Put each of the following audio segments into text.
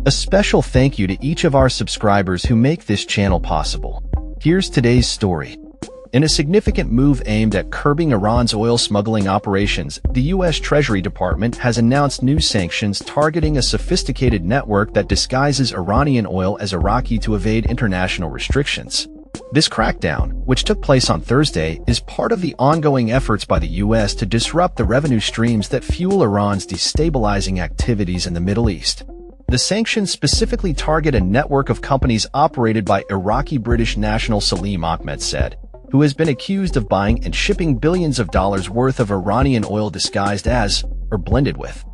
A special thank you to each of our subscribers who make this channel possible. Here's today's story. In a significant move aimed at curbing Iran's oil smuggling operations, the U.S. Treasury Department has announced new sanctions targeting a sophisticated network that disguises Iranian oil as Iraqi to evade international restrictions. This crackdown, which took place on Thursday, is part of the ongoing efforts by the U.S. to disrupt the revenue streams that fuel Iran's destabilizing activities in the Middle East. The sanctions specifically target a network of companies operated by Iraqi British national Salim Ahmed Said, who has been accused of buying and shipping billions of dollars worth of Iranian oil disguised as, or blended with,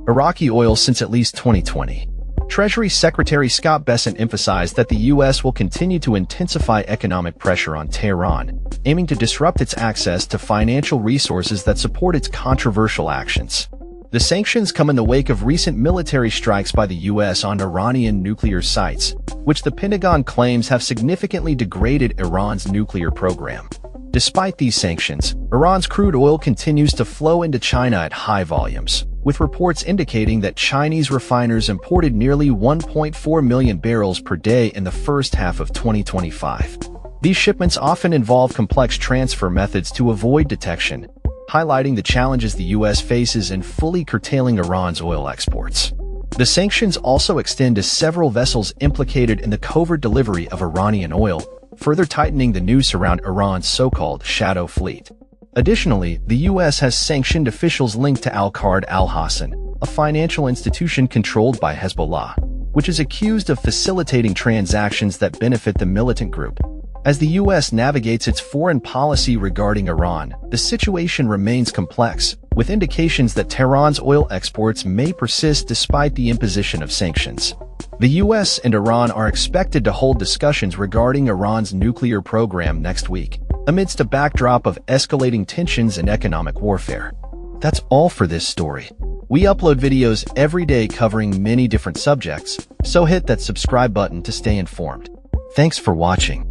Iraqi oil since at least 2020. Treasury Secretary Scott Bessent emphasized that the U.S. will continue to intensify economic pressure on Tehran, aiming to disrupt its access to financial resources that support its controversial actions. The sanctions come in the wake of recent military strikes by the U.S. on Iranian nuclear sites, which the Pentagon claims have significantly degraded Iran's nuclear program. Despite these sanctions, Iran's crude oil continues to flow into China at high volumes, with reports indicating that Chinese refiners imported nearly 1.4 million barrels per day in the first half of 2025. These shipments often involve complex transfer methods to avoid detection, highlighting the challenges the U.S. faces in fully curtailing Iran's oil exports. The sanctions also extend to several vessels implicated in the covert delivery of Iranian oil, further tightening the noose around Iran's so-called shadow fleet. Additionally, the U.S. has sanctioned officials linked to Al-Qard al-Hassan, a financial institution controlled by Hezbollah, which is accused of facilitating transactions that benefit the militant group. As the U.S. navigates its foreign policy regarding Iran, the situation remains complex, with indications that Tehran's oil exports may persist despite the imposition of sanctions. The U.S. and Iran are expected to hold discussions regarding Iran's nuclear program next week, amidst a backdrop of escalating tensions and economic warfare. That's all for this story. We upload videos every day covering many different subjects, so hit that subscribe button to stay informed. Thanks for watching.